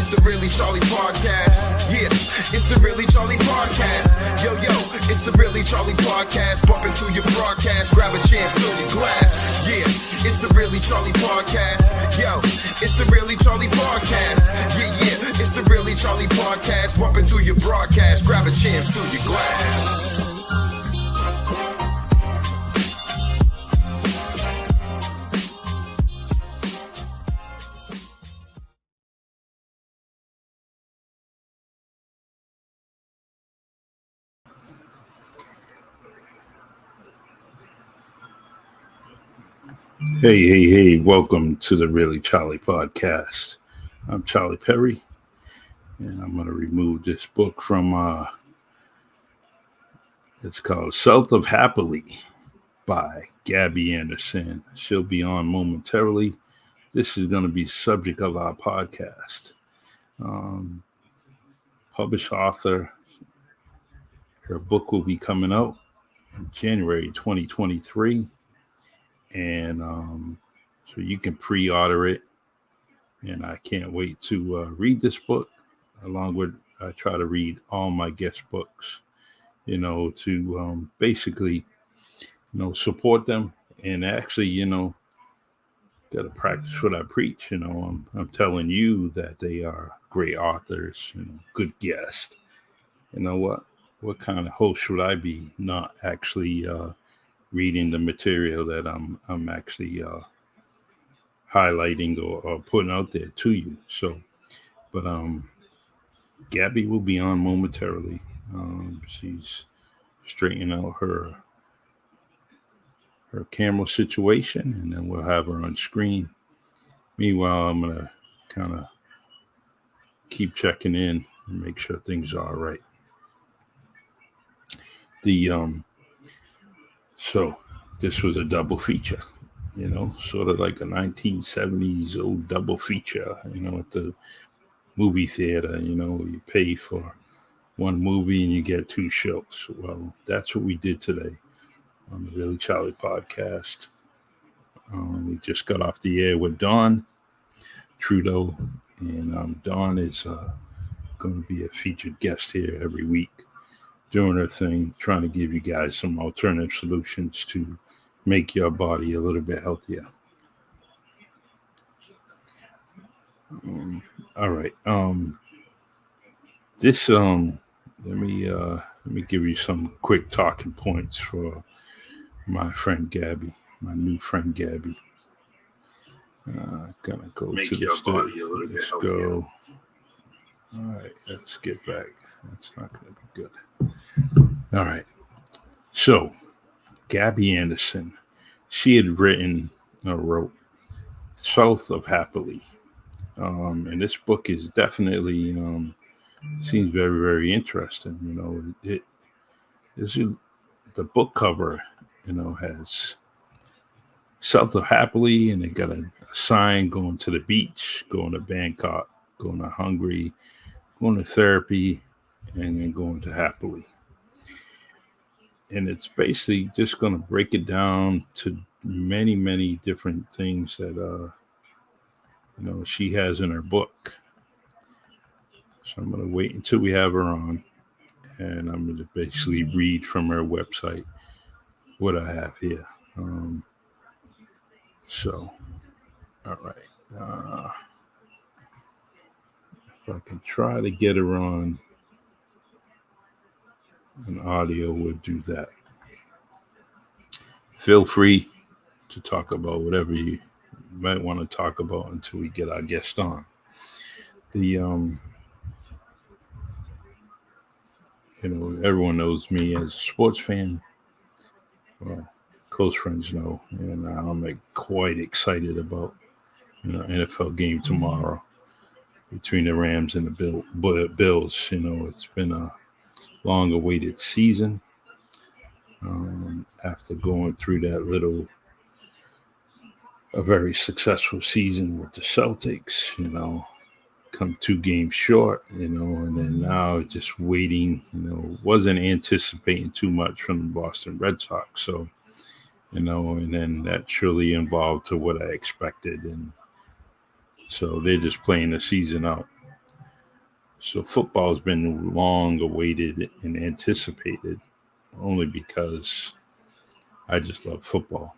It's the Really Charlie Podcast. Yeah, it's the Really Charlie Podcast. Yo, it's the Really Charlie Podcast. Bumping through your broadcast. Grab a chair, fill your glass. Yeah, it's the Really Charlie Podcast. Yo, it's the Really Charlie Podcast. Yeah, it's the Really Charlie Podcast. Bumping through your broadcast. Grab a chair, fill your glass. Hey, welcome to the Really Charlie Podcast. I'm Charlie Perry, and I'm going to remove this book from, it's called South of Happily by Gaby Anderson. She'll be on momentarily. This is going to be subject of our podcast. Published author, her book will be coming out in January 2023. And so you can pre-order it, and I can't wait to read this book, along with I try to read all my guest books, to basically, support them, and actually, got to practice what I preach. I'm telling you that they are great authors, good guests. What kind of host should I be? Not actually reading the material that I'm actually highlighting or putting out there to you. So, but Gaby will be on momentarily. She's straightening out her camera situation, and then we'll have her on screen. Meanwhile, I'm gonna kind of keep checking in and make sure things are all right. So this was a double feature, sort of like a 1970s old double feature, at the movie theater. You pay for one movie and you get two shows. Well, that's what we did today on the Really Charlie Podcast. We just got off the air with Dawn Trudeau, and Dawn is going to be a featured guest here every week, doing her thing, trying to give you guys some alternative solutions to make your body a little bit healthier. All right. Let me give you some quick talking points for my friend Gaby, my new friend Gaby. Gonna go make to your body a little bit healthier. Go. All right, let's get back. That's not going to be good. All right. So, Gaby Anderson, she had wrote South of Happily. And this book is definitely, seems very, very interesting. The book cover, has South of Happily, and it got a sign going to the beach, going to Bangkok, going to Hungary, going to therapy, and then going to Happily. And it's basically just going to break it down to many, many different things that, she has in her book. So I'm going to wait until we have her on, and I'm going to basically read from her website what I have here. All right. If I can try to get her on an audio, we'll do that. Feel free to talk about whatever you might want to talk about until we get our guest on. Everyone knows me as a sports fan. Well, close friends know, and I'm quite excited about NFL game tomorrow between the Rams and the Bills. It's been a long-awaited season. After going through that a very successful season with the Celtics, come 2 games short, and then now just waiting, wasn't anticipating too much from the Boston Red Sox. So, and then that surely involved to what I expected. And so they're just playing the season out. So football has been long awaited and anticipated only because I just love football.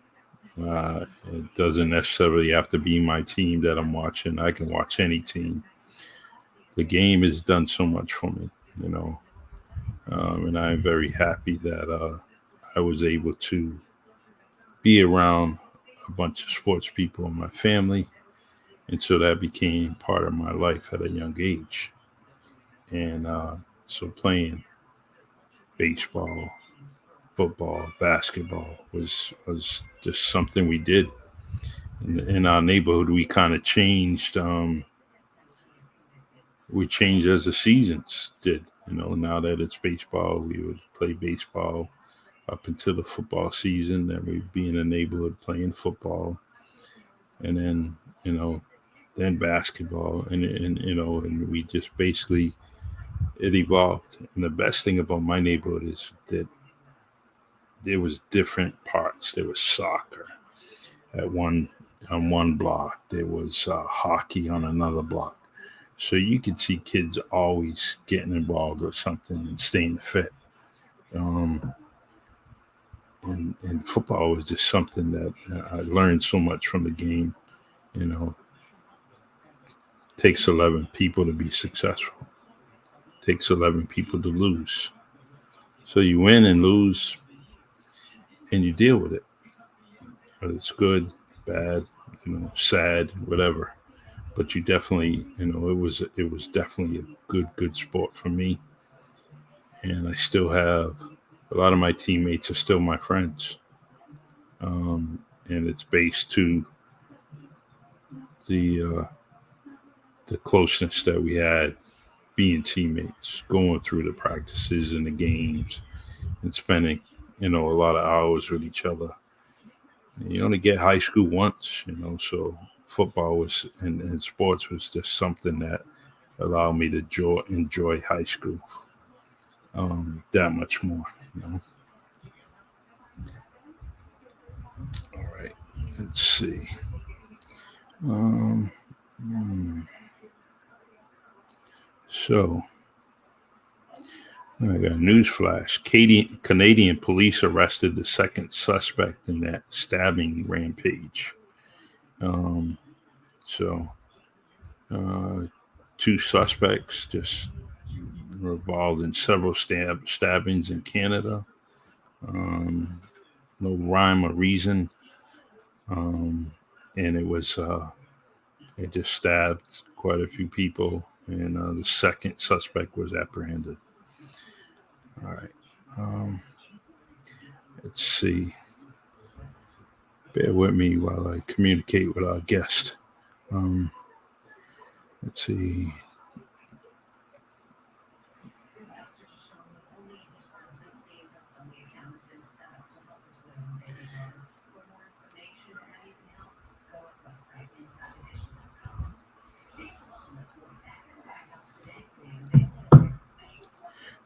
It doesn't necessarily have to be my team that I'm watching. I can watch any team. The game has done so much for me, you know, and I'm very happy that I was able to be around a bunch of sports people in my family. And so that became part of my life at a young age. And so playing baseball, football, basketball was just something we did. In our neighborhood. We kind of changed. We changed as the seasons did. You know, now that it's baseball, we would play baseball up until the football season. Then we'd be in the neighborhood playing football, and then then basketball, and we just basically it evolved. And the best thing about my neighborhood is that there was different parts. There was soccer at one on one block. There was hockey on another block. So you could see kids always getting involved with something and staying fit. Um, and football was just something that I learned so much from the game. You know, takes 11 people to be successful. Takes 11 people to lose. So you win and lose, and you deal with it. Whether it's good, bad, sad, whatever. But you definitely, it was definitely a good sport for me, and I still have a lot of my teammates are still my friends, and it's based to the the closeness that we had being teammates, going through the practices and the games, and spending a lot of hours with each other. And you only get high school once, so football was and sports was just something that allowed me to enjoy high school that much more. All right, let's see. Um, hmm. So I got a news flash. Canadian police arrested the second suspect in that stabbing rampage. Um, so uh, two suspects just were involved in several stabbings in Canada. Um, no rhyme or reason, um, and it just stabbed quite a few people. And the second suspect was apprehended. All right. Um, let's see. Bear with me while I communicate with our guest. Um, let's see.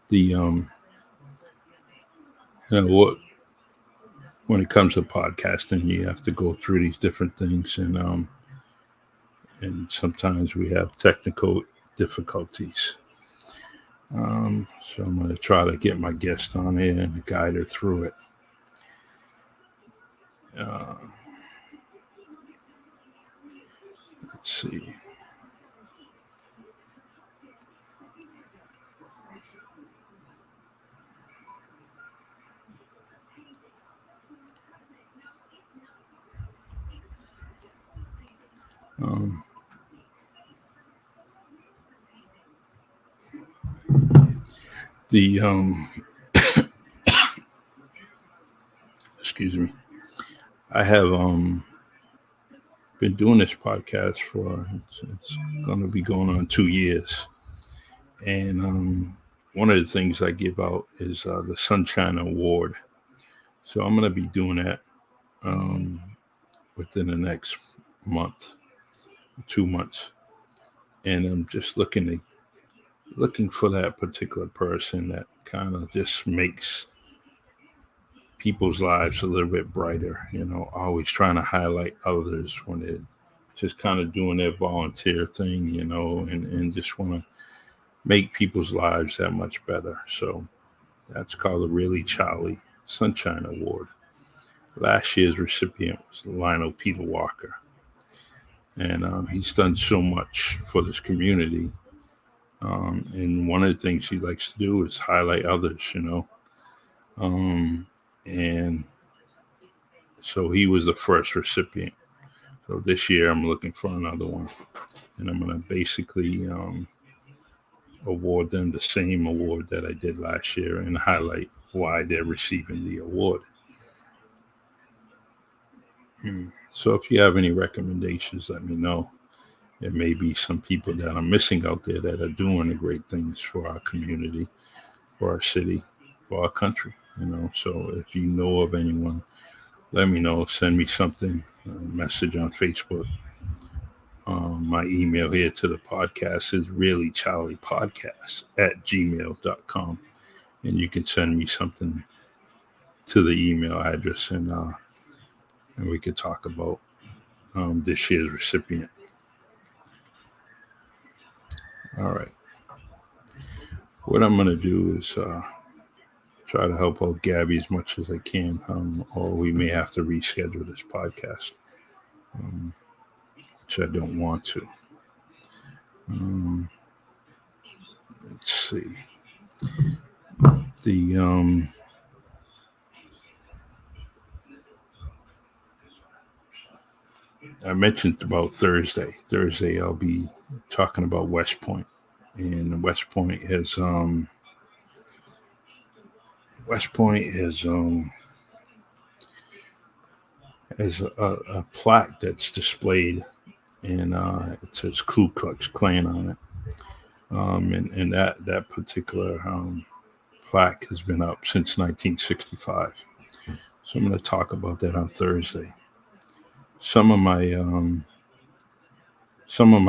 The what when it comes to podcasting, you have to go through these different things, and sometimes we have technical difficulties. So I'm going to try to get my guest on here and guide her through it. Uh, let's see. Um, the excuse me. I have been doing this podcast for it's going to be going on 2 years, and one of the things I give out is the Sunshine Award. So I'm going to be doing that um, within the next month, 2 months, and I'm just looking for that particular person that kind of just makes people's lives a little bit brighter. Always trying to highlight others when they're just kind of doing their volunteer thing, and just want to make people's lives that much better. So that's called the Really Charlie Sunshine Award. Last year's recipient was Lionel Peter Walker, and he's done so much for this community. And one of the things he likes to do is highlight others, and so he was the first recipient. So this year I'm looking for another one, and I'm going to basically award them the same award that I did last year and highlight why they're receiving the award. So if you have any recommendations, let me know. There may be some people that I'm missing out there that are doing the great things for our community, for our city, for our country. So if you know of anyone, let me know. Send me something, a message on Facebook. My email here to the podcast is reallycharliepodcast@gmail.com. And you can send me something to the email address, and we could talk about this year's recipient. All right. What I'm going to do is try to help out Gabby as much as I can, or we may have to reschedule this podcast, which I don't want to. Let's see. I mentioned about Thursday. Thursday, I'll be talking about West Point, and West Point has a plaque that's displayed, and it says Ku Klux Klan on it. And that particular plaque has been up since 1965. So I'm going to talk about that on Thursday. Some of my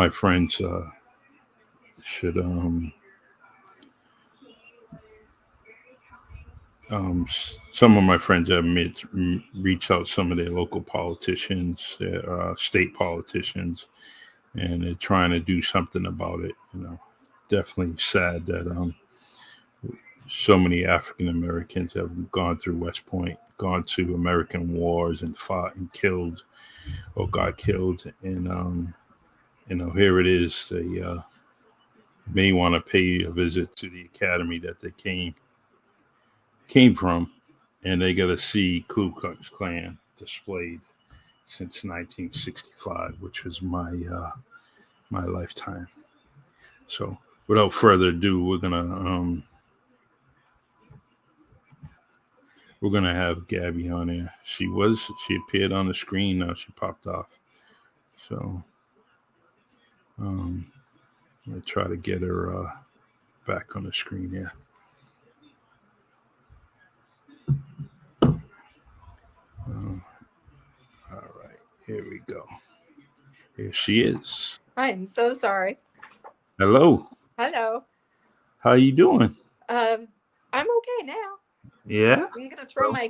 friends should some of my friends have reached out to some of their local politicians, their state politicians, and they're trying to do something about it. Definitely sad that so many African Americans have gone through West Point, gone to American wars and fought and killed or got killed. And, here it is. They may want to pay a visit to the academy that they came from, and they got to see Ku Klux Klan displayed since 1965, which was my lifetime. So without further ado, we're gonna have Gabby on there. She appeared on the screen. Now she popped off. So I'm gonna try to get her back on the screen here. All right, here we go. Here she is. I am so sorry. Hello. Hello. How you doing? I'm okay now. Yeah. I'm gonna throw my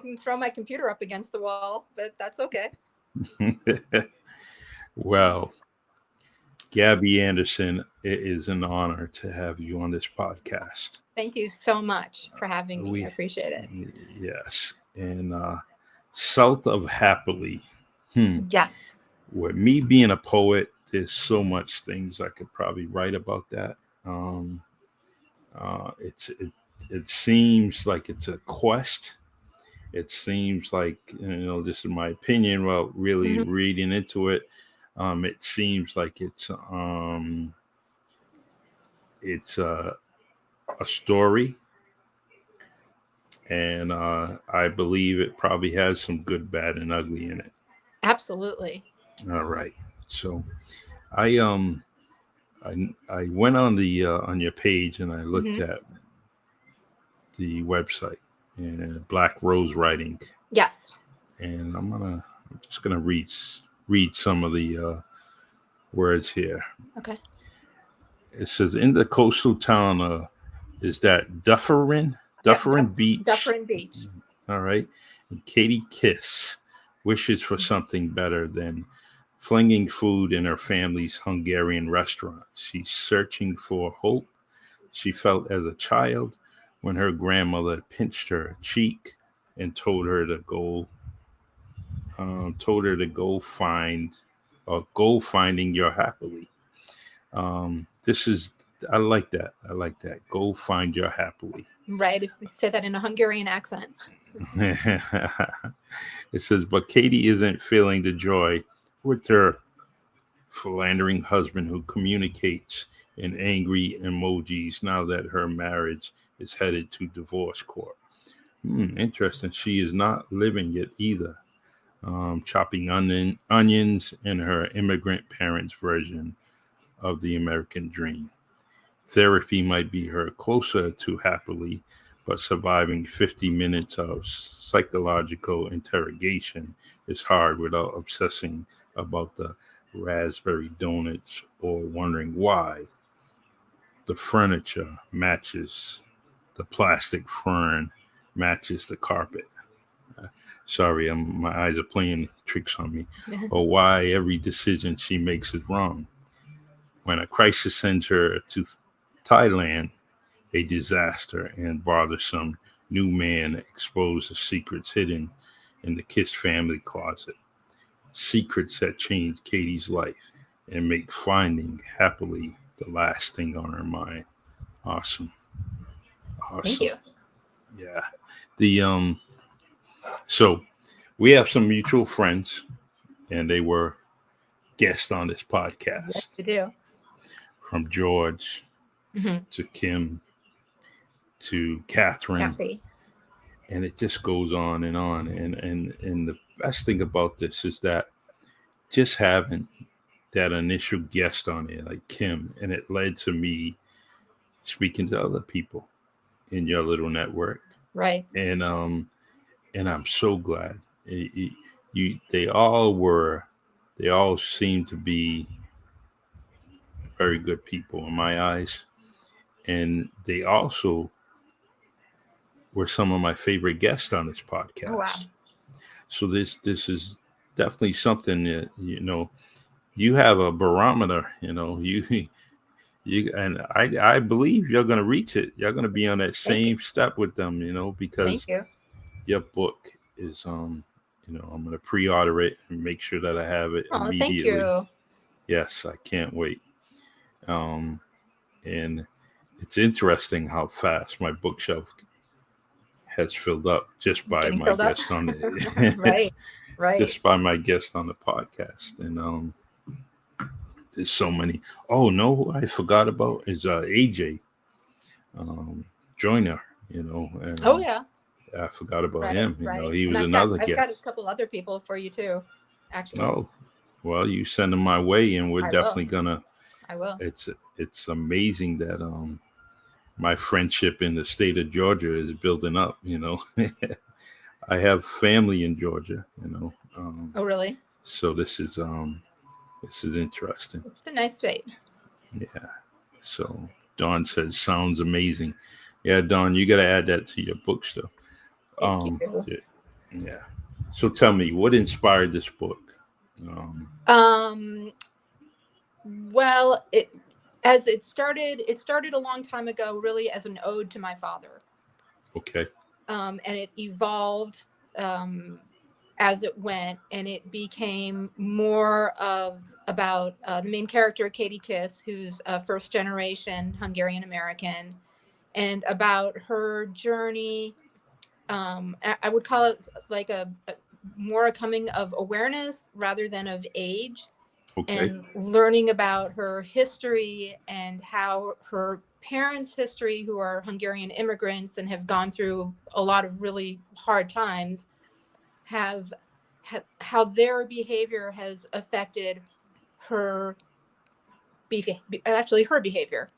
computer up against the wall, but that's okay. Well, Gaby Anderson, it is an honor to have you on this podcast. Thank you so much for having me. I appreciate it. Yes. And south of Happily. Yes. With me being a poet, there's so much things I could probably write about that. It seems like it's a quest. It seems like, this is my opinion, well, really reading into it, it seems like it's a story, and I believe it probably has some good, bad, and ugly in it. Absolutely. All right. So I went on on your page and I looked at the website, and Black Rose Writing. Yes. And I'm just gonna read some of the words here. Okay. It says, in the coastal town is that Dufferin Beach. Dufferin Beach. All right. And Katie Kiss wishes for something better than flinging food in her family's Hungarian restaurant. She's searching for hope, she felt as a child when her grandmother pinched her cheek and told her to go find or go finding your happily. This is I like that. I like that. Go find your happily. Right. If we say that in a Hungarian accent. It says, but Katie isn't feeling the joy with her philandering husband who communicates in angry emojis now that her marriage is headed to divorce court. Interesting. She is not living it either. Chopping onions in her immigrant parents' version of the American dream. Therapy might be her closer to happily, but surviving 50 minutes of psychological interrogation is hard without obsessing about the raspberry donuts or wondering why the furniture matches the plastic fern matches the carpet. Sorry, my eyes are playing tricks on me. Or why every decision she makes is wrong. When a crisis sends her to Thailand, a disaster and bothersome new man exposes the secrets hidden in the Kiss family closet. Secrets that change Katie's life and make finding happily the last thing on her mind. Awesome. Thank you. Yeah. So we have some mutual friends, and they were guests on this podcast. Yes, we do. From George to Kim to Catherine. Kathy. And it just goes on and on. And the best thing about this is that just having that initial guest on it, like Kim, and it led to me speaking to other people in your little network. Right. And I'm so glad they all seem to be very good people in my eyes. And they also were some of my favorite guests on this podcast. Oh, wow. So this is definitely something that, you have a barometer, you and I believe you're going to reach it. You're going to be on that same step with them, because Thank you. your book is, I'm going to pre-order it and make sure that I have it immediately. Thank you. Yes, I can't wait. And it's interesting how fast my bookshelf has filled up just by my guest on it. Right. Just by my guest on the podcast. And there's so many. Oh no, I forgot about is AJ Joyner, and, oh yeah. I forgot about him. He was and another guest. I've got a couple other people for you too, actually. Oh, well, you send them my way, and we're definitely gonna. I will. It's amazing that my friendship in the state of Georgia is building up. I have family in Georgia. Oh really? So this is interesting. It's a nice state. Yeah. So Dawn says sounds amazing. Yeah, Dawn, you got to add that to your book stuff. Thank you. Yeah. So tell me, what inspired this book? Well, it started a long time ago, really as an ode to my father. Okay. And it evolved as it went, and it became more about the main character, Katie Kiss, who's a first generation Hungarian American, and about her journey. I would call it like a more coming of awareness rather than of age. Okay. And learning about her history and how her parents' history, who are Hungarian immigrants and have gone through a lot of really hard times, how their behavior has affected her behavior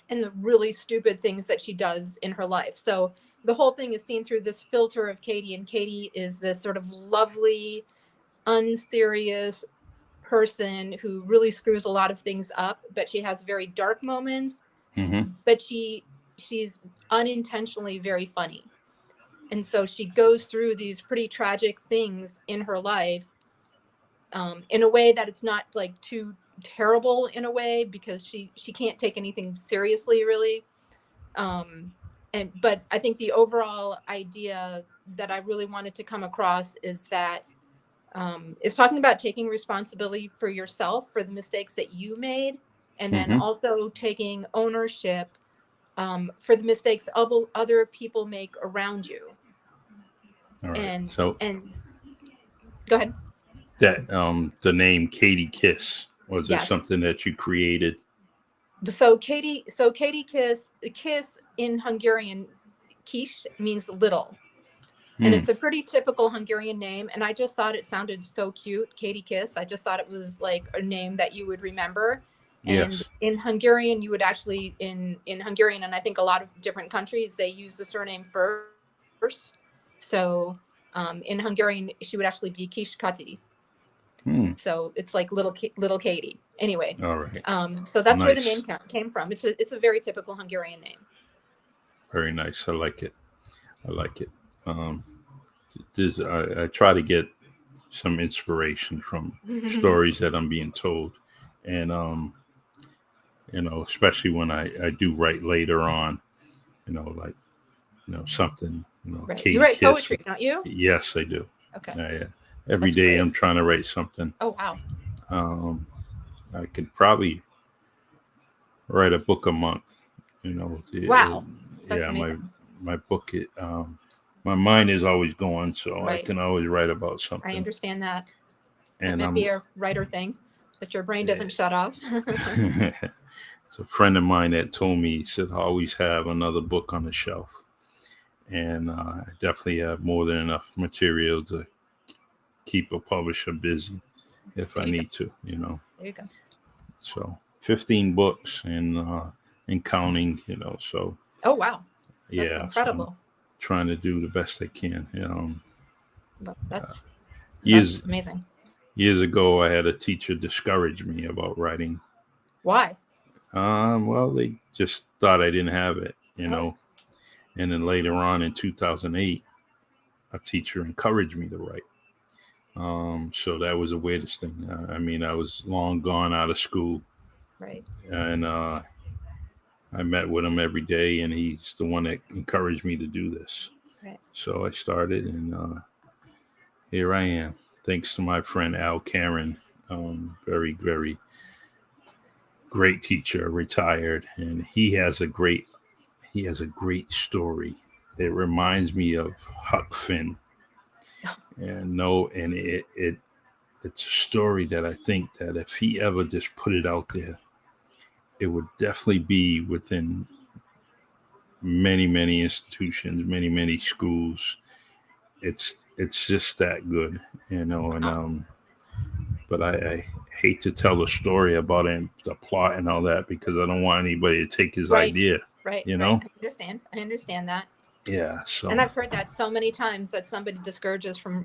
and the really stupid things that she does in her life. So the whole thing is seen through this filter of Katie, and Katie is this sort of lovely, unserious person who really screws a lot of things up, but she has very dark moments. But she's unintentionally very funny. And so she goes through these pretty tragic things in her life in a way that it's not like too terrible in a way because she can't take anything seriously really. But I think the overall idea that I really wanted to come across is that is talking about taking responsibility for yourself for the mistakes that you made, and then also taking ownership for the mistakes other people make around you. All right. And So go ahead. that the name Katie Kiss, was it Yes. something that you created? So Katie kiss in Hungarian, kish means little. And it's a pretty typical Hungarian name. And I just thought it sounded so cute, Katie Kiss. I just thought it was like a name that you would remember. And Yes. in Hungarian, you would actually, in Hungarian, and I think a lot of different countries, they use the surname first. So in Hungarian, she would actually be Kiskati. So it's like little Katie. Anyway, All right. so that's where the Nice. name came from. It's a very typical Hungarian name. Very nice. I like it. I try to get some inspiration from stories that I'm being told, and especially when I do write later on, like something, Right. Katie You write Kiss. poetry, don't you? Yes, I do. Okay. Every That's day great. I'm trying to write something. Oh wow. I could probably write a book a month. Wow. That's amazing. My book. My mind is always going, so I Right. can always write about something. I understand that. And That might be a writer thing, that your brain doesn't shut off. It's a friend of mine that told me, he said, always have another book on the shelf. And I definitely have more than enough material to keep a publisher busy if I need to, There you go. So 15 books and counting, so. Oh wow. That's Yeah. incredible. So I'm trying to do the best I can. That's years amazing. Years ago, I had a teacher discourage me about writing. Why? Well, they just thought I didn't have it, Oh. And then later on in 2008, a teacher encouraged me to write. So that was the weirdest thing. I was long gone out of school. Right. And I met with him every day, and he's the one that encouraged me to do this. Right. So I started, and here I am. Thanks to my friend Al Karen, very, very great teacher, retired, and he has a great story. It reminds me of Huck Finn, and it's a story that I think that if he ever just put it out there, it would definitely be within many, many institutions, many, many schools. It's just that good, and but I hate to tell the story about it, the plot and all that, because I don't want anybody to take his idea. Right. Right. I understand that. Yeah. So. And I've heard that so many times, that somebody discourages from,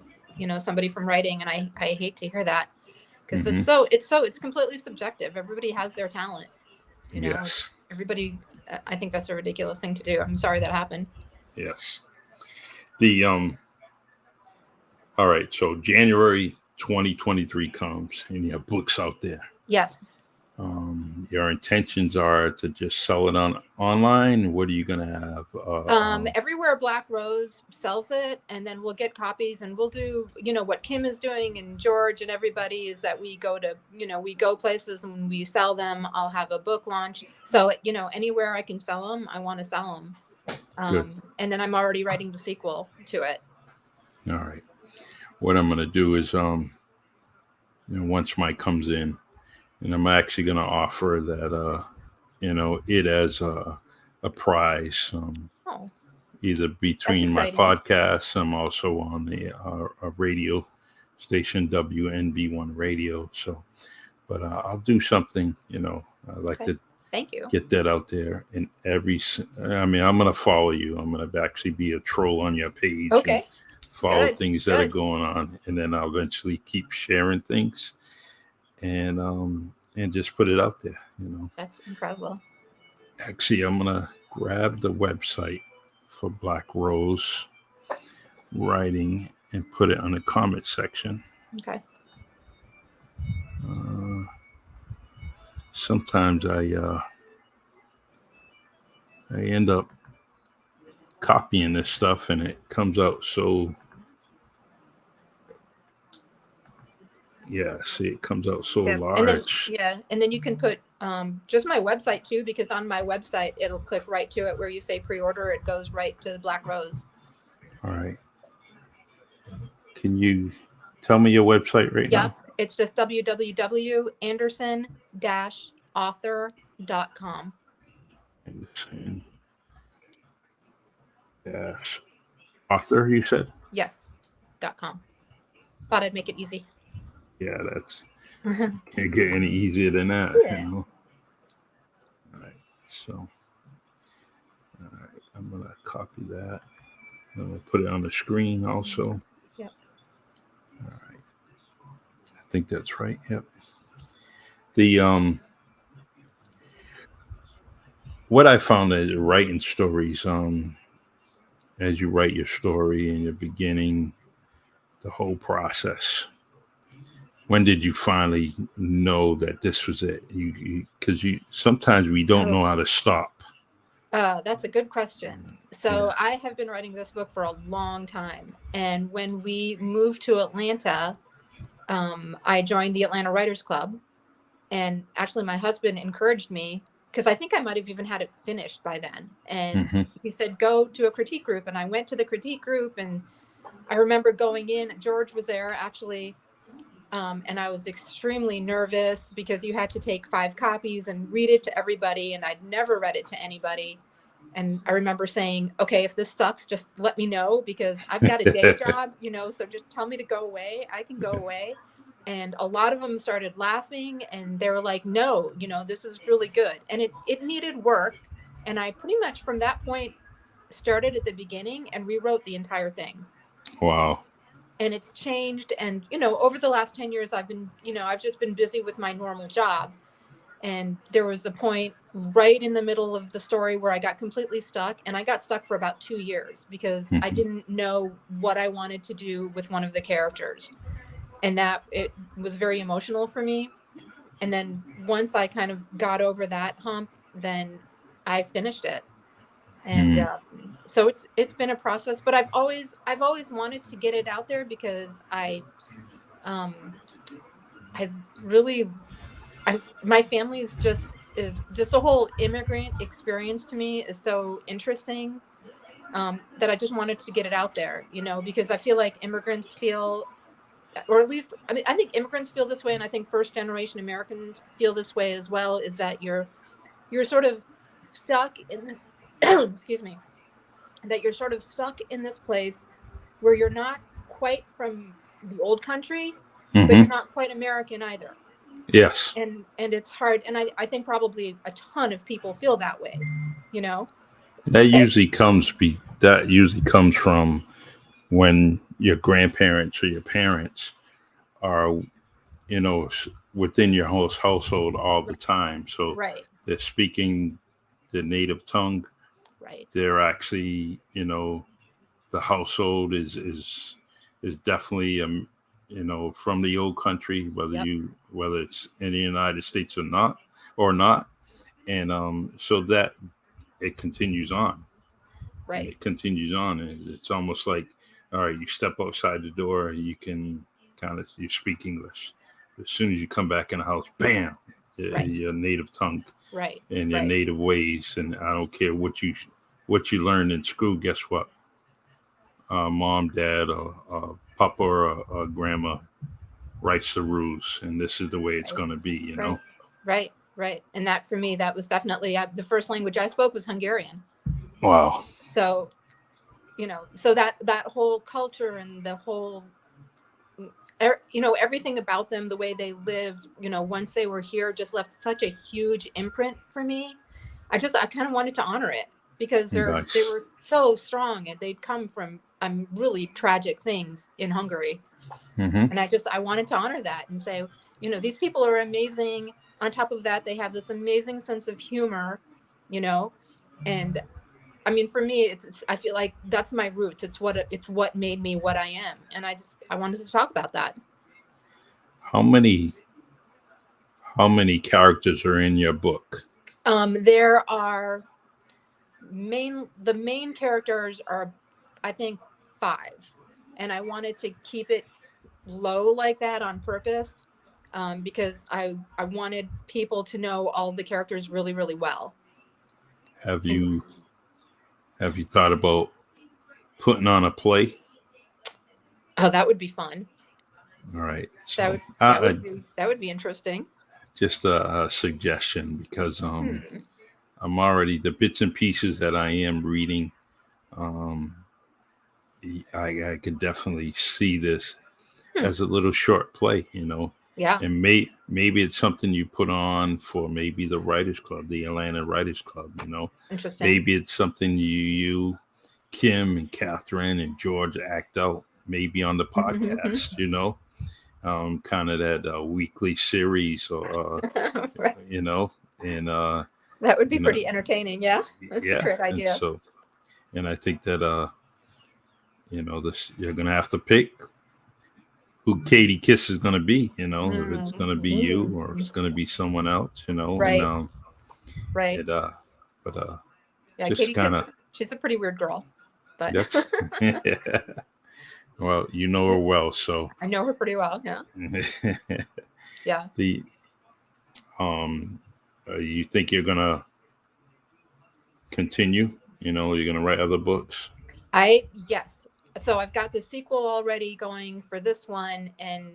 somebody from writing, and I hate to hear that, because it's completely subjective. Everybody has their talent. Yes. Everybody. I think that's a ridiculous thing to do. I'm sorry that happened. Yes. All right. So January 2023 comes, and you have books out there. Yes. Your intentions are to just sell it online. What are you going to have? Everywhere Black Rose sells it, and then we'll get copies, and we'll do, what Kim is doing, and George and everybody, is that we go to, we go places and we sell them. I'll have a book launch. So, anywhere I can sell them, I want to sell them. And then I'm already writing the sequel to it. All right. What I'm going to do is, once Mike comes in, and I'm actually going to offer that, it as a prize, either between my podcasts. I'm also on the a radio station, WNB1 Radio. So, but I'll do something, I like to Thank you. Get that out there. And I'm going to follow you. I'm going to actually be a troll on your page. Okay. Follow things that are going on, and then I'll eventually keep sharing things, and just put it out there. That's incredible. Actually, I'm gonna grab the website for Black Rose Writing and put it on the comment section. Okay. sometimes I end up copying this stuff and it comes out so, see, it comes out so Yeah. large. And then you can put just my website too, because on my website it'll click right to it where you say pre-order, it goes right to the Black Rose. All right. Can you tell me your website right now? It's just www.anderson-author.com. Anderson author, you said? Yes. .com. Thought I'd make it easy. Yeah, that's can't get any easier than that. Yeah. You know? All right. So, all right, I'm gonna copy that. I'm gonna put it on the screen also. Yep. All right. I think that's right. Yep. The what I found is writing stories, as you write your story in your beginning, the whole process. When did you finally know that this was it? Because you sometimes we don't know how to stop. That's a good question. So I have been writing this book for a long time, and when we moved to Atlanta, I joined the Atlanta Writers Club, and actually my husband encouraged me, because I think I might have even had it finished by then, and he said, go to a critique group, and I went to the critique group, and I remember going in, George was there actually, and I was extremely nervous because you had to take 5 copies and read it to everybody, and I'd never read it to anybody. And I remember saying, okay, if this sucks, just let me know, because I've got a day job, so just tell me to go away. I can go away. And a lot of them started laughing, and they were like, no, this is really good. And it needed work. And I pretty much from that point started at the beginning and rewrote the entire thing. Wow. And it's changed. And, over the last 10 years, I've been, I've just been busy with my normal job. And there was a point right in the middle of the story where I got completely stuck, and I got stuck for about 2 years because I didn't know what I wanted to do with one of the characters. And that it was very emotional for me. And then once I kind of got over that hump, then I finished it. And so it's been a process, but I've always wanted to get it out there because my family is just the whole immigrant experience to me is so interesting, that I just wanted to get it out there, because I feel like immigrants feel, or at least, I think immigrants feel this way. And I think first generation Americans feel this way as well, is that you're sort of stuck in this, excuse me, that you're sort of stuck in this place where you're not quite from the old country, but you're not quite American either. Yes. And it's hard. And I think probably a ton of people feel that way, That usually comes from when your grandparents or your parents are, within your household all the time. So they're speaking the native tongue. Right. They're actually, the household is definitely, from the old country, whether it's in the United States or not. And so that it continues on. Right. And it continues on. And it's almost like, all right, you step outside the door, you can you speak English. As soon as you come back in the house, bam, your native tongue, and your native ways. And I don't care what you learned in school. Guess what? Mom, dad, or papa, or grandma writes the rules, and this is the way it's going to be. You know. Right. And that for me, that was definitely the first language I spoke was Hungarian. Wow. So, so that whole culture and the whole, everything about them, the way they lived, once they were here, just left such a huge imprint for me. I kind of wanted to honor it because they were so strong, and they'd come from really tragic things in Hungary. And I wanted to honor that and say, these people are amazing. On top of that, they have this amazing sense of humor, and I mean, for me, I feel like that's my roots. It's what made me what I am. And I wanted to talk about that. How many How many characters are in your book? There are the main characters are, I think, 5, and I wanted to keep it low like that on purpose, because I wanted people to know all the characters really, really well. Have And you thought about putting on a play? oh, that would be fun. All right. That So would be interesting. just a suggestion, because Hmm. I'm already the bits and pieces that I am reading. Um, I could definitely see this Hmm. as a little short play, Yeah. and maybe it's something you put on for maybe the Writers Club, the Atlanta Writers Club. Interesting. Maybe it's something you, Kim and Catherine and George act out, maybe on the podcast. Kind of that weekly series, or Right. and That would be pretty entertaining. Yeah, that's a yeah, great and idea. so, and I think that this you're gonna have to pick who Katie Kiss is gonna be. If it's gonna be you or if it's gonna be someone else. Right. And Right. it, but Yeah, just Katie kind of Kiss, she's a pretty weird girl, but that's well, you know her well, so I know her pretty well. Yeah. Yeah. the you think you're gonna continue? You're gonna write other books? Yes. So I've got the sequel already going for this one, and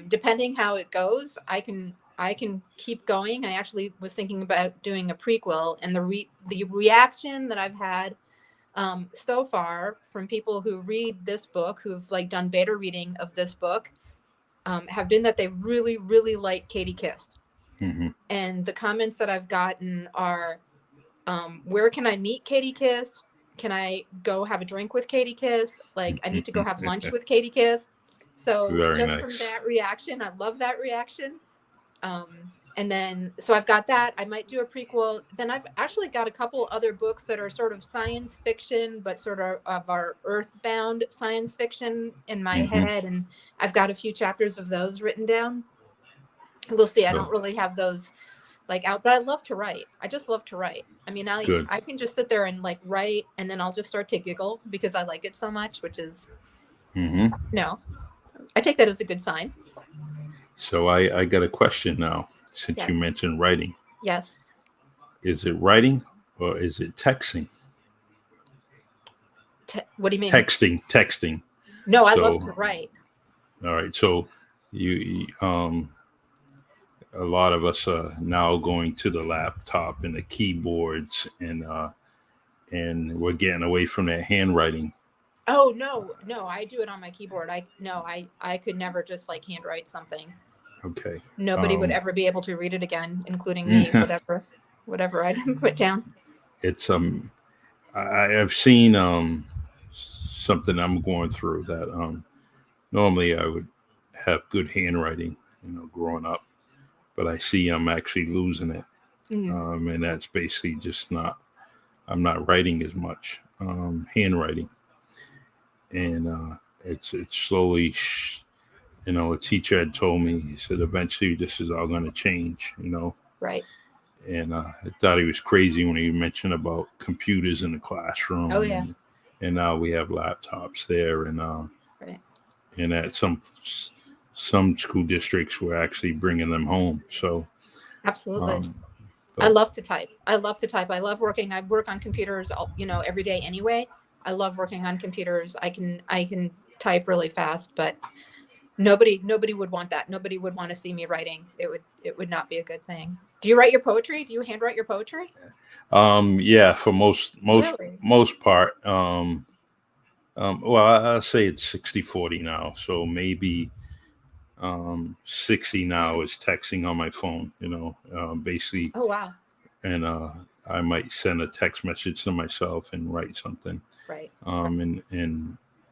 depending how it goes, I can keep going. I actually was thinking about doing a prequel, and the reaction that I've had so far from people who read this book, who've like done beta reading of this book, have been that they really, really like Katie Kiss. Mm-hmm. And the comments that I've gotten are, where can I meet Katie Kiss? Can I go have a drink with Katie Kiss? Like, I need to go have lunch with Katie Kiss. So Very just nice. from that reaction, I love that reaction. And then, so I've got that. I might do a prequel. Then I've actually got a couple other books that are sort of science fiction, but sort of our earthbound science fiction in my head. And I've got a few chapters of those written down. We'll see. I don't really have those like out, but I love to write. I just love to write. I mean, I can just sit there and like write, and then I'll just start to giggle because I like it so much, which is, no, I take that as a good sign. So I got a question now, since you mentioned writing. Yes. Is it writing or is it texting? What do you mean? Texting. No, I love to write. All right. So you a lot of us are now going to the laptop and the keyboards, and we're getting away from that handwriting. Oh, no, I do it on my keyboard. I could never just like handwrite something. Okay. Nobody would ever be able to read it again, including me, whatever I put down. It's I've seen something I'm going through that normally I would have good handwriting, growing up, but I see I'm actually losing it. And that's basically just I'm not writing as much handwriting. And it's slowly, a teacher had told me, he said, eventually this is all going to change, Right. And I thought he was crazy when he mentioned about computers in the classroom. Oh, yeah. And now we have laptops there, and right. And at some school districts, we're actually bringing them home. So absolutely. I love to type. I love working. I work on computers, every day anyway. I love working on computers. I can type really fast, but nobody would want that. Nobody would want to see me writing. It would not be a good thing. Do you write your poetry? Do you handwrite your poetry? Yeah, for most part. Well, I'll say it's 60-40 now. So maybe 60 now is texting on my phone, basically. Oh, wow. And I might send a text message to myself and write something. Right. And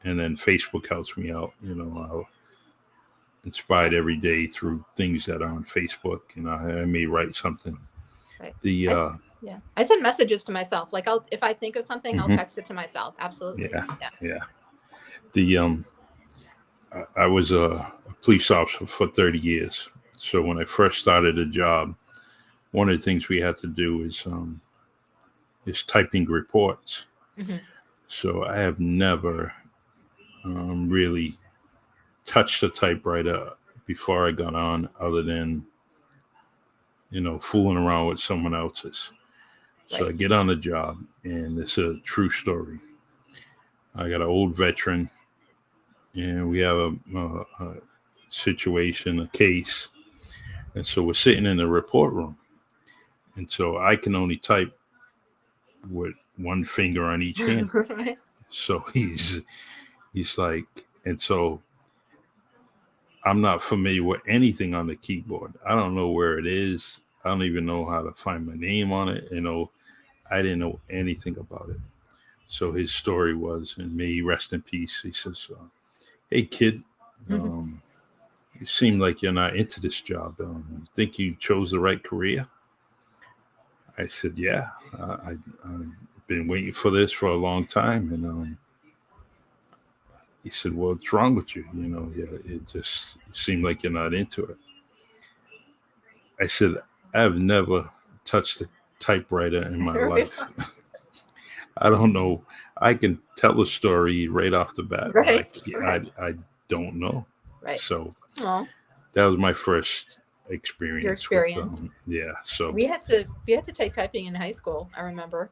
then Facebook helps me out. I'll inspired every day through things that are on Facebook, and I may write something. Right. I send messages to myself. Like if I think of something, I'll text it to myself. Absolutely. Yeah. I was a police officer for 30 years. So when I first started a job, one of the things we had to do is typing reports. Mm-hmm. So I have never really touched a typewriter before I got on, other than, fooling around with someone else's. So I Right. get on the job, and it's a true story. I got an old veteran, and we have a situation, a case. And so we're sitting in the report room. And so I can only type with one finger on each hand. Right. So he's like, and so I'm not familiar with anything on the keyboard. I don't know where it is. I don't even know how to find my name on it. I didn't know anything about it. So his story was, and may he rest in peace. He says, "Hey kid, you seem like you're not into this job. You think you chose the right career?" I said, "Yeah, I've been waiting for this for a long time." And he said, "Well, what's wrong with you? Yeah, it just seemed like you're not into it." I said, "I've never touched a typewriter in my life. I don't know. I can tell a story right off the bat, Right. but Right. I don't know." Right. So Well, that was my first experience. your experience. Yeah. So We had to take typing in high school. I remember.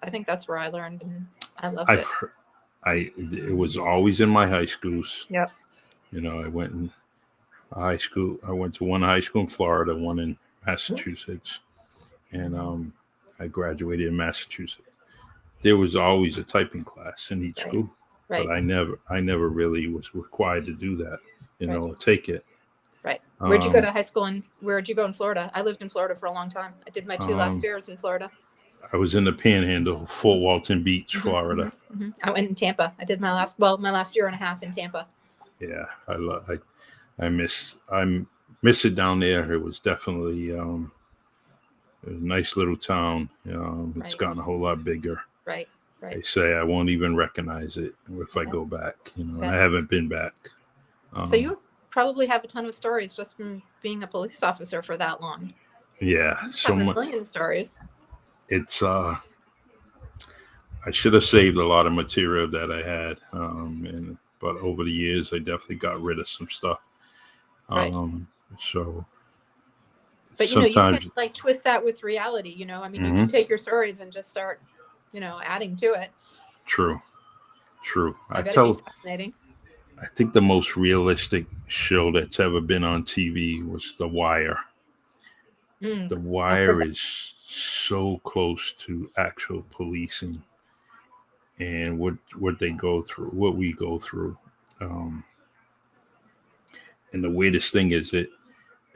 I think that's where I learned, and I loved it. It was always in my high schools. Yep. I went in high school. I went to one high school in Florida, one in Massachusetts, and I graduated in Massachusetts. There was always a typing class in each school, Right. but I never really was required to do that. Take it. Right. Where'd you go to high school, and where'd you go in Florida? I lived in Florida for a long time. I did my 2 last years in Florida. I was in the Panhandle, Fort Walton Beach, Florida. I went in Tampa. I did my last year and a half in Tampa. Yeah, I miss it down there. It was definitely a nice little town. It's gotten a whole lot bigger. Right. They say I won't even recognize it if I go back. I haven't been back. So you probably have a ton of stories just from being a police officer for that long. Yeah, so much. A million stories. It's I should have saved a lot of material that I had, but over the years I definitely got rid of some stuff. So, but you can like twist that with reality. You can take your stories and just start, adding to it. True. I bet it'd be fascinating. I think the most realistic show that's ever been on TV was The Wire. The Wire is so close to actual policing and what they go through, what we go through. And the weirdest thing is it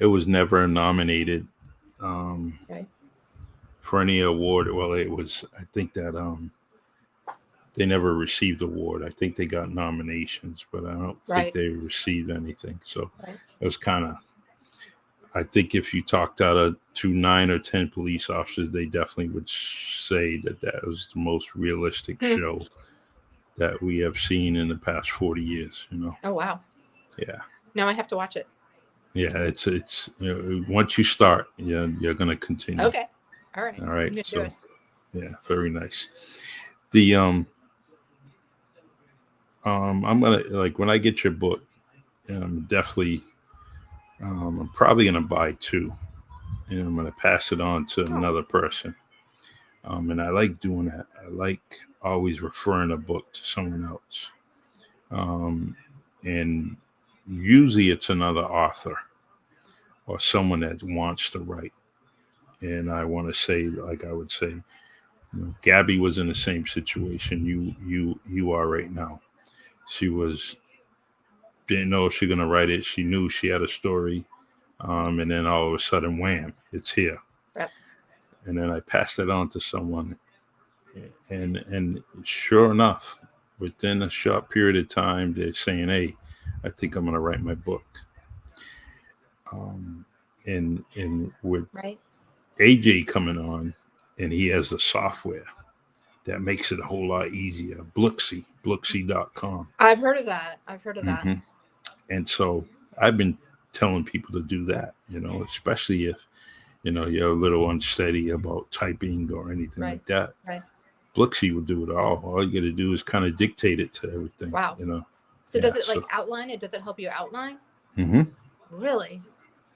was never nominated for any award. Well, it was, I think that they never received the award. I think they got nominations, but I don't think they received anything. So it was kind of, I think if you talked to 9 or 10 police officers, they definitely would say that was the most realistic show that we have seen in the past 40 years. Oh, wow. Yeah. Now I have to watch it. Yeah, it's once you start, you're going to continue. Okay. All right. All right. So, yeah, very nice. The I'm gonna, like, when I get your book, definitely. I'm probably going to buy 2, and I'm going to pass it on to another person. And I like doing that. I like always referring a book to someone else. And usually it's another author or someone that wants to write. And I want to say, like I would say, Gaby was in the same situation you are right now. She didn't know if she was going to write it. She knew she had a story. And then all of a sudden, wham, it's here. Yep. And then I passed it on to someone. And sure enough, within a short period of time, they're saying, "Hey, I think I'm going to write my book." And with AJ coming on, and he has the software that makes it a whole lot easier. Bluxy.com. I've heard of that. And so I've been telling people to do that, especially if, you're a little unsteady about typing or anything Right. like that. Right. Blixie will do it all. All you got to do is kind of dictate it to everything. Wow. So Yeah, does it like outline it? Does it help you outline? Mm-hmm. Really?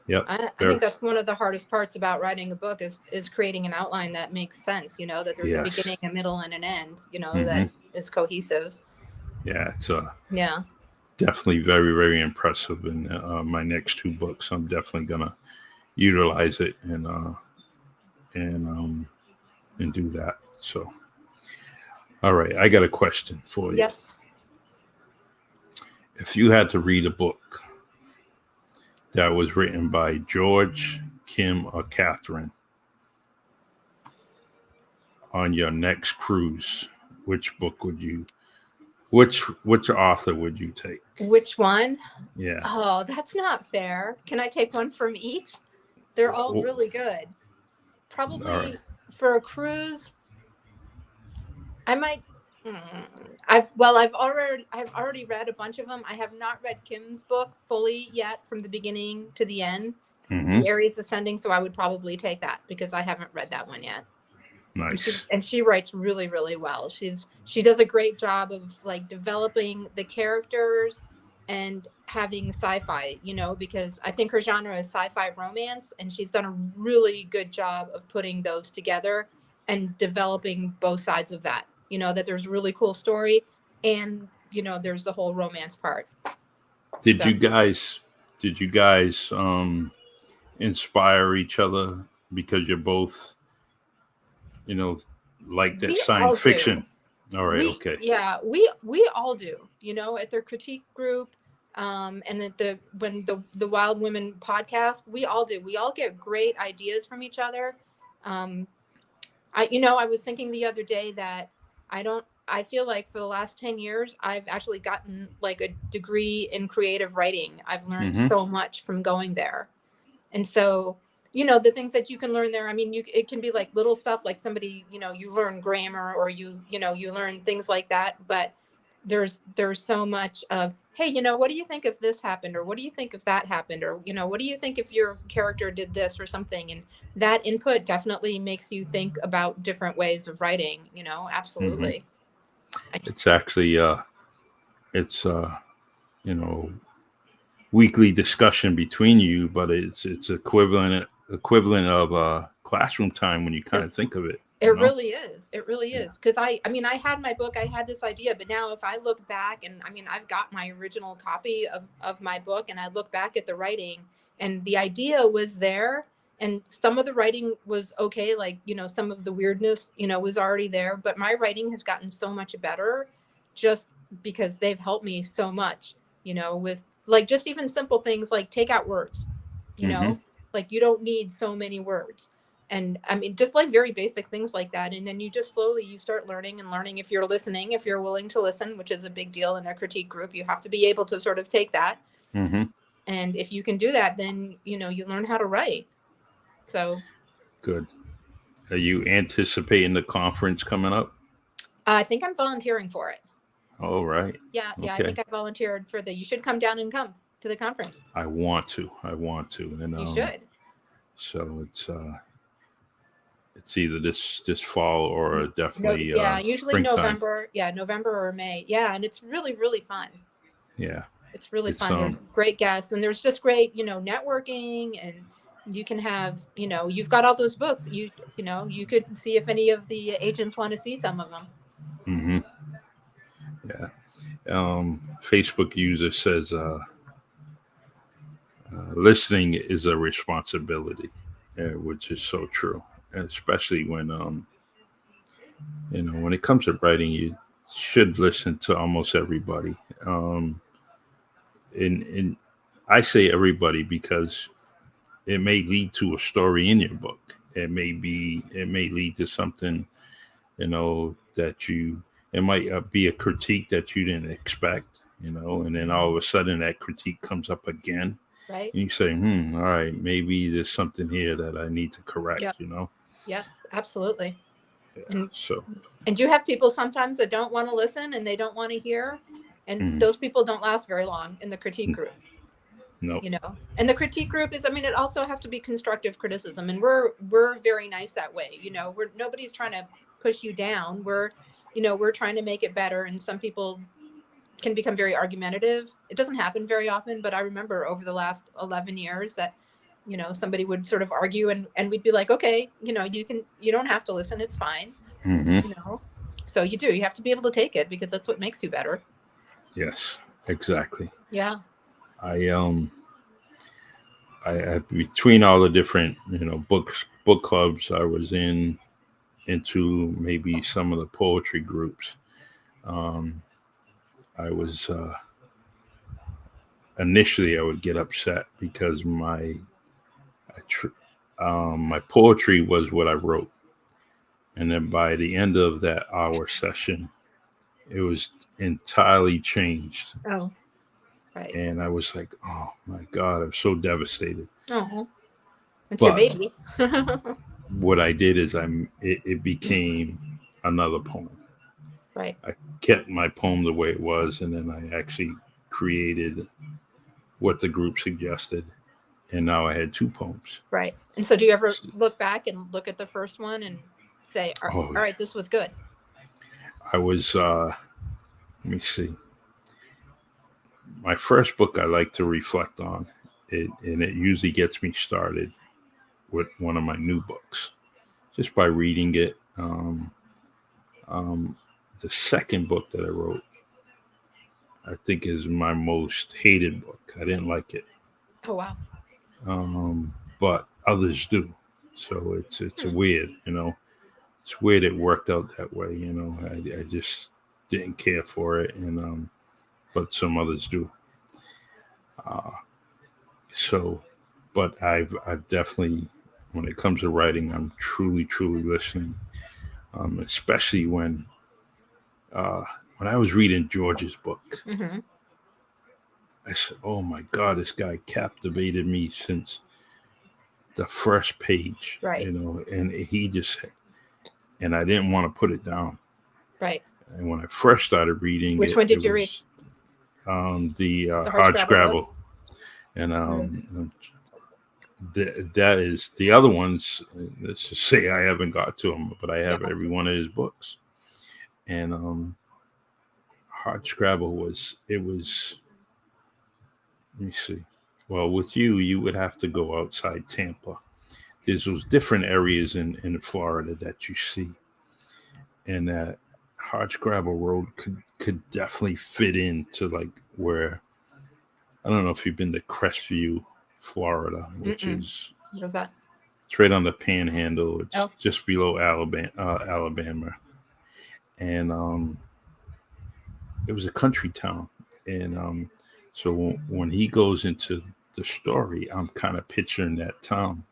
Yep. I think that's one of the hardest parts about writing a book is creating an outline that makes sense, that there's a beginning, a middle, and an end, that is cohesive. Yeah, it's Yeah. definitely very, very impressive. In my next 2 books, I'm definitely going to utilize it and do that. So, all right, I got a question for you. Yes. If you had to read a book that was written by George, Kim, or Catherine on your next cruise, which author would you take? Which one? Yeah. Oh, that's not fair. Can I take one from each? They're all really good. Probably for a cruise, I might. I've already read a bunch of them. I have not read Kim's book fully yet, from the beginning to the end. The Aries Ascending, so I would probably take that because I haven't read that one yet. Nice. And she writes really, really well. She does a great job of like developing the characters and having sci-fi, because I think her genre is sci-fi romance, and she's done a really good job of putting those together and developing both sides of that. That there's a really cool story, and there's the whole romance part. Did you guys inspire each other because you're both like that science fiction? All right. Okay. Yeah, we all do, at their critique group, and at the Wild Women podcast, we all do. We all get great ideas from each other. I was thinking the other day that I feel like for the last 10 years, I've actually gotten like a degree in creative writing. I've learned so much from going there. And so, the things that you can learn there, I mean, it can be like little stuff, like somebody, you learn grammar, or you learn things like that. But there's so much of, hey, what do you think if this happened? Or what do you think if that happened? Or, what do you think if your character did this or something? And that input definitely makes you think about different ways of writing, absolutely. It's actually, weekly discussion between you, but it's equivalent of classroom time when you kind of think of it. It really is. It really is. Because I had my book, I had this idea, but now if I look back, and I've got my original copy of my book, and I look back at the writing, and the idea was there, and some of the writing was okay, like, some of the weirdness, was already there, but my writing has gotten so much better just because they've helped me so much, with like just even simple things like take out words, like you don't need so many words. And just like very basic things like that. And then you just slowly, you start learning if you're listening, if you're willing to listen, which is a big deal in their critique group. You have to be able to sort of take that. And if you can do that, then, you learn how to write. So. Good. Are you anticipating the conference coming up? I think I'm volunteering for it. All right. Yeah. Okay. I think I volunteered for you should come down and come to the conference. I want to. And you should. So it's either this fall or definitely usually springtime. November or May. Yeah, and it's really, really fun. Yeah. It's really fun. There's great guests, and there's just great, networking, and you can have, you've got all those books. You could see if any of the agents want to see some of them. Yeah. Facebook user says listening is a responsibility, which is so true. Especially when when it comes to writing, you should listen to almost everybody. And I say everybody because it may lead to a story in your book. It may lead to something, that it might be a critique that you didn't expect, and then all of a sudden that critique comes up again. Right. And you say, all right, maybe there's something here that I need to correct, Yeah, absolutely. Yeah, and you have people sometimes that don't want to listen and they don't want to hear, and those people don't last very long in the critique group. Nope. you know. And the critique group is, I mean, it also has to be constructive criticism, and we're very nice that way, you know. Nobody's trying to push you down. We're trying to make it better, and some people can become very argumentative. It doesn't happen very often, but I remember over the last 11 years that, you know, somebody would sort of argue, and we'd be like, okay, you know, you don't have to listen. It's fine. Mm-hmm. You know, so you have to be able to take it, because that's what makes you better. Yes, exactly. Yeah. I between all the different, you know, book clubs I was into maybe some of the poetry groups. I was initially I would get upset because my poetry was what I wrote, and then by the end of that hour session, it was entirely changed, Oh, right. and I was like, "Oh my God, I'm so devastated." Oh, it's your But baby. what I did is it became another poem. Right. I kept my poem the way it was, and then I actually created what the group suggested, and now I had 2 poems. Right. And so do you ever look back and look at the first one and say, all yeah. right, this was good? I was let me see. My first book I like to reflect on it, and it usually gets me started with one of my new books just by reading it. The second book that I wrote, I think, is my most hated book. I didn't like it. Oh, wow. But others do. So it's weird, you know. It's weird it worked out that way, you know. I just didn't care for it, and but some others do. So, but I've definitely, when it comes to writing, I'm truly listening, especially when I was reading George's book. Mm-hmm. I said, "Oh my God, this guy captivated me since the first page." Right. You know, and he just, and I didn't want to put it down. Right. And when I first started reading Which it, one did you was, read? the The hard Hardscrabble scrabble, and Mm. that is the other ones. Let's just say I haven't got to them, but I have Yeah. every one of his books. And hard scrabble was. Let me see. Well, with you would have to go outside Tampa. There's those different areas in Florida that you see, and that Hardscrabble Road could definitely fit into like where, I don't know if you've been to Crestview, Florida, which Mm-mm. is, What was that? it's right on the Panhandle. It's Oh. just below Alabama, and it was a country town, and so when he goes into the story, I'm kind of picturing that town.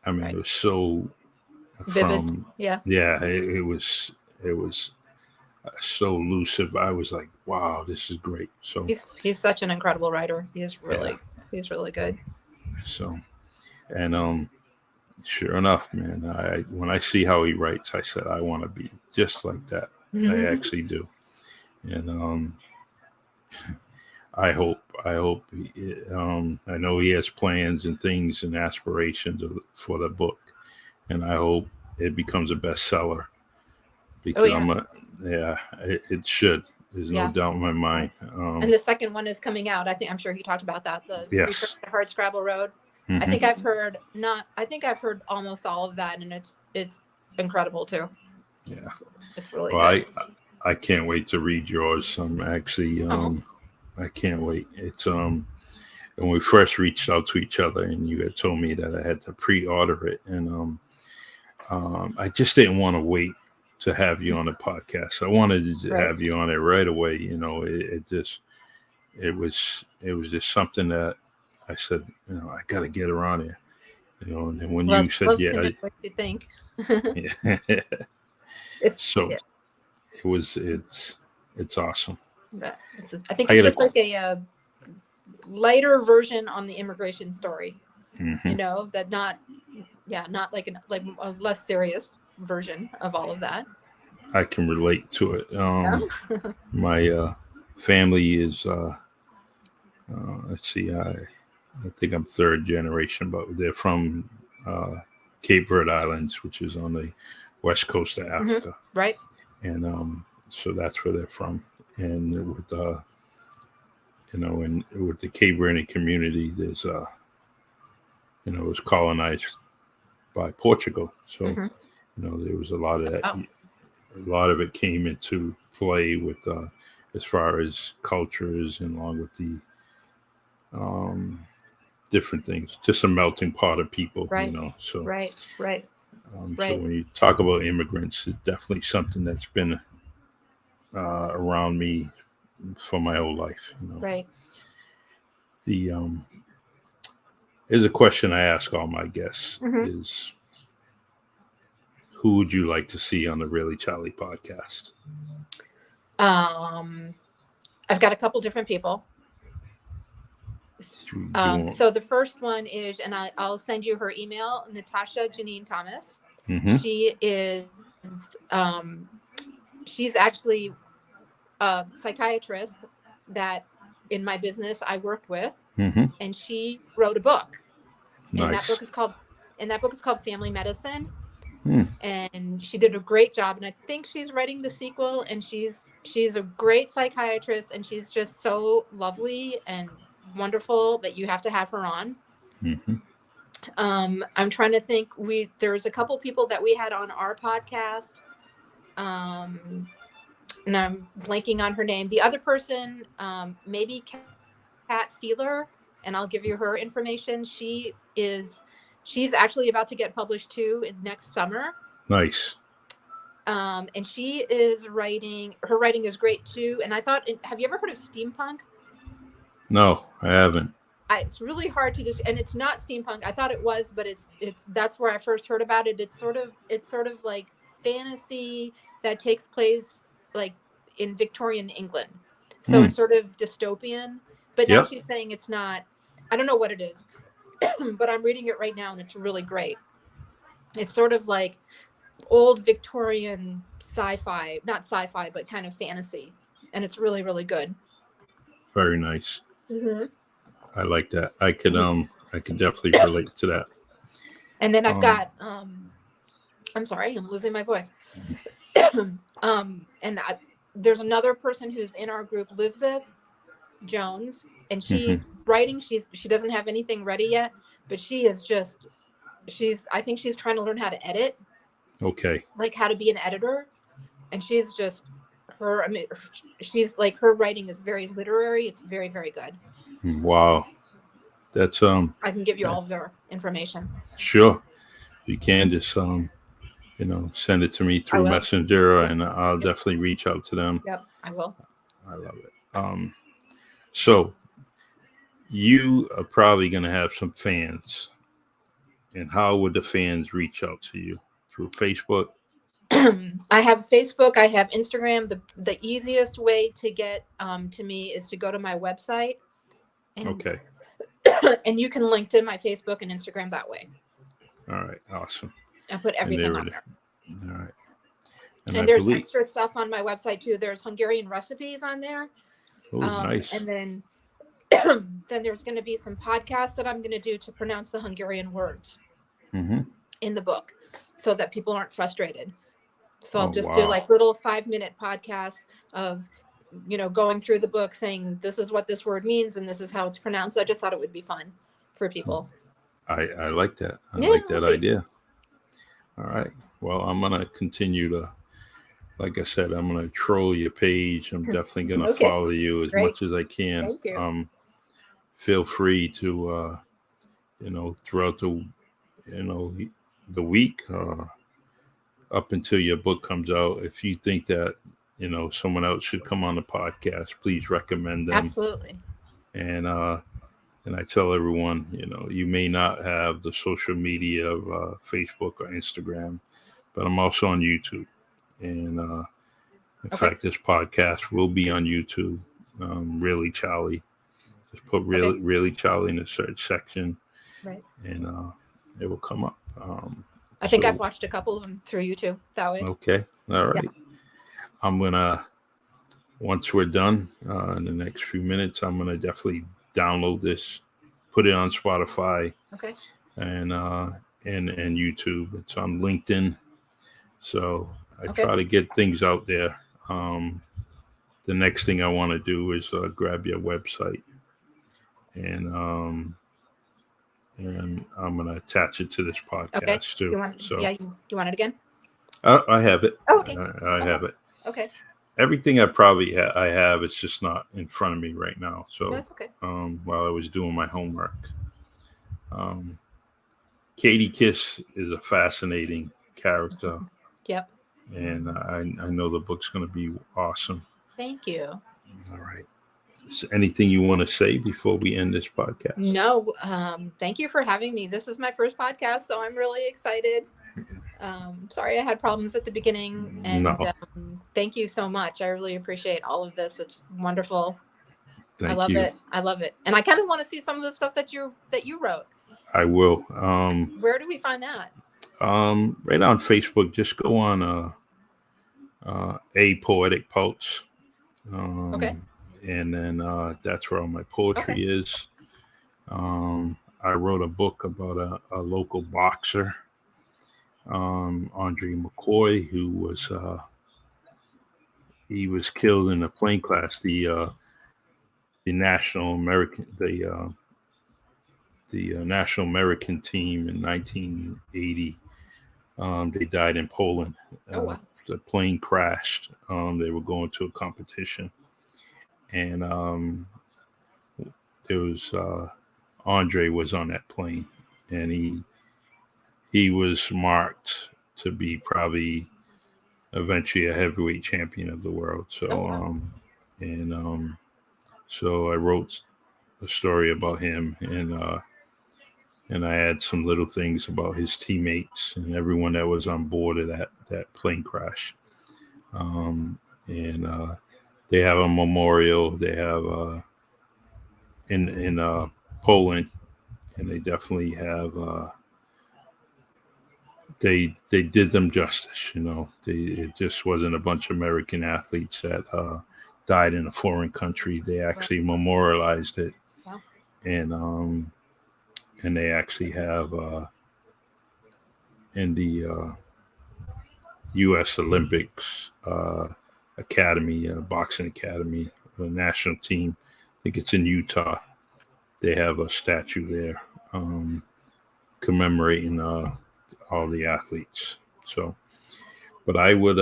I mean, Right. it was so Vivid. from Yeah. yeah, it was so elusive. I was like, wow, this is great. So He's such an incredible writer. He's yeah, really good. so and sure enough, man, when I see how he writes, I said I want to be just like that. I actually do, and I hope I know he has plans and things and aspirations for the book, and I hope it becomes a bestseller Oh, because yeah. it should. There's no Yeah. doubt in my mind. And the second one is coming out. I'm sure he talked about that. The Return Yes. to Hardscrabble Road. I Mm-hmm. think I've heard almost all of that, and it's incredible too. Yeah. It's really Well, good. I can't wait to read yours. I'm actually I can't wait. It's when we first reached out to each other, and you had told me that I had to pre-order it, and I just didn't want to wait to have you on the podcast. I wanted to Right. have you on it right away. You know, it was just something that I said, you know, I got to get her on here. You know, and then when Well, you said, love to yeah, know what you think. yeah. It's So yeah, it's awesome. I think I it's gotta, just like a lighter version on the immigration story. mm-hmm. You know, that not like a less serious version of all of that. I can relate to it. Yeah. My family is let's see, I think I'm third generation, but they're from Cape Verde Islands, which is on the west coast of Africa. Right. And so that's where they're from. And with and with the Cape Verde community, there's it was colonized by Portugal. So there was a lot of that. Oh. A lot of it came into play with as far as cultures and along with the different things. Just a melting pot of people, Right. So Right. So when you talk about immigrants, it's definitely something that's been around me for my whole life. Right. Here's a question I ask all my guests: is who would you like to see on the Really Charlie podcast? I've got a couple different people. So the first one is, and I'll send you her email, Natasha Janine Thomas. She is, she's actually a psychiatrist that in my business I worked with, and she wrote a book. Nice. And that book is called Family Medicine. And she did a great job, and I think she's writing the sequel, and she's a great psychiatrist, and she's just so lovely and wonderful that you have to have her on. I'm trying to think. There's a couple people that we had on our podcast, and I'm blanking on her name. The other person, maybe Kat Feeler, and I'll give you her information. She's actually about to get published too next summer. Nice. And she is writing. Her writing is great too. And I thought, have you ever heard of steampunk? No, I haven't. It's really hard to and it's not steampunk. I thought it was, but it's that's where I first heard about it. It's sort of like fantasy that takes place like in Victorian England. So it's sort of dystopian. But now she's saying it's not. I don't know what it is. But I'm reading it right now, and it's really great. It's sort of like old Victorian sci-fi, not sci-fi, but kind of fantasy, and it's really, really good. Very nice. I like that. I could definitely relate to that. And then I've got I'm sorry, I'm losing my voice. There's another person who's in our group, Elizabeth Jones, and she's writing. She doesn't have anything ready yet, but I think she's trying to learn how to edit. Okay. Like how to be an editor. And she's like, her writing is very literary. It's very, very good. Wow. That's I can give you all of their information. Sure. You can just send it to me through Messenger, and I'll definitely reach out to them. Yep, I will. I love it. So you are probably going to have some fans, and how would the fans reach out to you? Through Facebook? I have Facebook. I have Instagram. The easiest way to get to me is to go to my website. Okay. And you can link to my Facebook and Instagram that way. All right. Awesome. I put everything on there. All right. And there's extra stuff on my website too. There's Hungarian recipes on there. Oh, nice. And then there's going to be some podcasts that I'm going to do to pronounce the Hungarian words in the book, so that people aren't frustrated. So I'll just do like little 5-minute podcasts of, going through the book saying, this is what this word means and this is how it's pronounced. I just thought it would be fun for people. I like that. I like that idea. All right. Well, I'm going to continue to, like I said, I'm going to troll your page. I'm definitely going to follow you as much as I can. Thank you. Feel free to, throughout the week, up until your book comes out, if you think that, someone else should come on the podcast, please recommend them. Absolutely. And I tell everyone, you may not have the social media of Facebook or Instagram, but I'm also on YouTube. And in fact, this podcast will be on YouTube. Really Charlie. Just put really Charlie in the search section. Right. And it will come up. I think I've watched a couple of them through YouTube that way. Okay. All right. Yeah. I'm going to, once we're done in the next few minutes, I'm going to definitely download this put it on Spotify Okay. and YouTube. It's on LinkedIn. So I Okay. try to get things out there. The next thing I want to do is grab your website, and I'm going to attach it to this podcast Okay. too. You want? So Yeah. You want it again? I have it. Oh, okay. I have it. Okay. Everything I probably I have, it's just not in front of me right now. So That's okay. while I was doing my homework, Katie Kiss is a fascinating character, Yep. and I know the book's going to be awesome. Thank you. All right. Is there anything you want to say before we end this podcast? No. Thank you for having me. This is my first podcast, so I'm really excited. Sorry I had problems at the beginning, and No. Thank you so much. I really appreciate all of this. It's wonderful. Thank I love you. it. I love it. And I kind of want to see some of the stuff that you wrote. I will. Where do we find that? Right on Facebook. Just go on A Poetic Pulse. Okay. And then that's where all my poetry is. I wrote a book about a local boxer, Andre McCoy, who was he was killed in a plane crash. The National American the National American team in 1980. They died in Poland. Oh, wow. The plane crashed. They were going to a competition, and there was Andre was on that plane, and he was marked to be probably eventually a heavyweight champion of the world. So so I wrote a story about him, and I had some little things about his teammates and everyone that was on board of that plane crash. They have a memorial. They have in Poland, and they definitely have. They did them justice. It just wasn't a bunch of American athletes that died in a foreign country. They actually memorialized it, Wow. and they actually have in the U.S. Olympics Academy, boxing academy, the national team. I think it's in Utah. They have a statue there commemorating all the athletes. So, but I would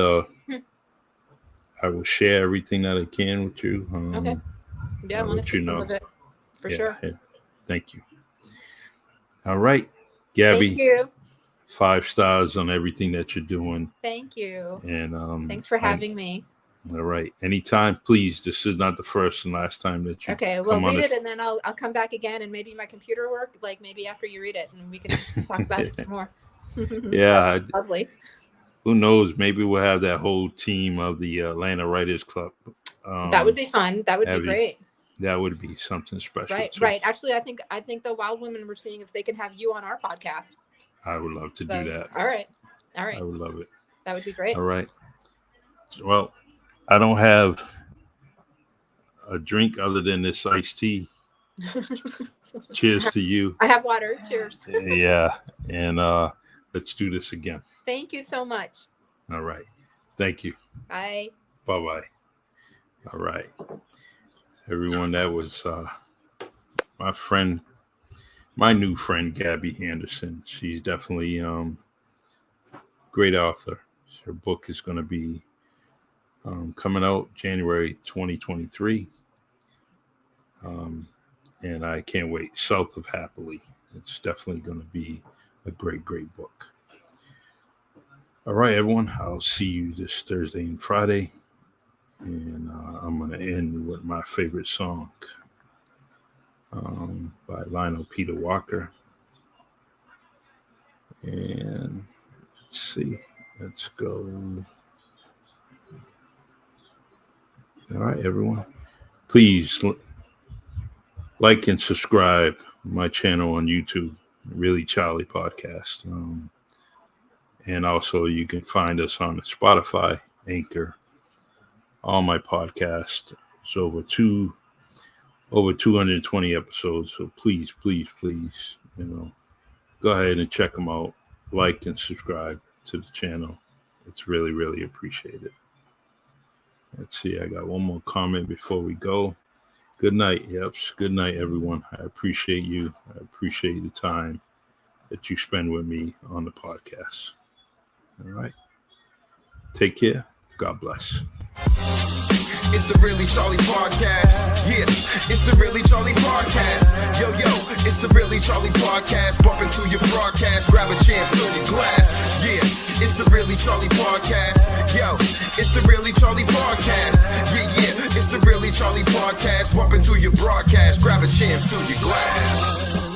I will share everything that I can with you. Okay. Yeah, I want to see some of it for sure. Yeah, thank you. All right, Gabby. Thank you. 5 stars on everything that you're doing. Thank you. And thanks for having me. All right. Anytime, please. This is not the first and last time that you Okay, well, read it, and then I'll come back again, and maybe my computer work, like maybe after you read it, and we can talk about it some more. Yeah. Lovely. Who knows? Maybe we'll have that whole team of the Atlanta Writers Club. That would be fun. That would be great. That would be something special. Right, too. right. Actually, I think the Wild Women were seeing if they can have you on our podcast. I would love to do that. All right. I would love it. That would be great. All right. Well, I don't have a drink other than this iced tea. Cheers to you. I have water. Cheers. Yeah. And let's do this again. Thank you so much. All right. Thank you. Bye. Bye-bye. All right. Everyone, that was my new friend, Gaby Anderson. She's definitely great author. Her book is going to be coming out January 2023. And I can't wait. South of Happily. It's definitely going to be a great, great book. All right, everyone. I'll see you this Thursday and Friday. And I'm going to end with my favorite song by Lionel Peter Walker. And let's see. Let's go. All right, everyone. Please like and subscribe my channel on YouTube, Really Charlie Podcast. And also you can find us on Spotify, Anchor, all my podcasts. It's over over 220 episodes. So please, please, please, go ahead and check them out. Like and subscribe to the channel. It's really, really appreciated. Let's see. I got one more comment before we go. Good night, Yeps. Good night, everyone. I appreciate you. I appreciate the time that you spend with me on the podcast. All right. Take care. God bless. It's the Really Charlie Podcast. Yeah, it's the Really Charlie Podcast. Yo, it's the Really Charlie Podcast. Bump into your broadcast, grab a chair, fill your glass. Yeah, it's the Really Charlie Podcast. Yo, it's the Really Charlie Podcast. Yeah, it's the Really Charlie Podcast. Bump into your broadcast, grab a chair, fill your glass.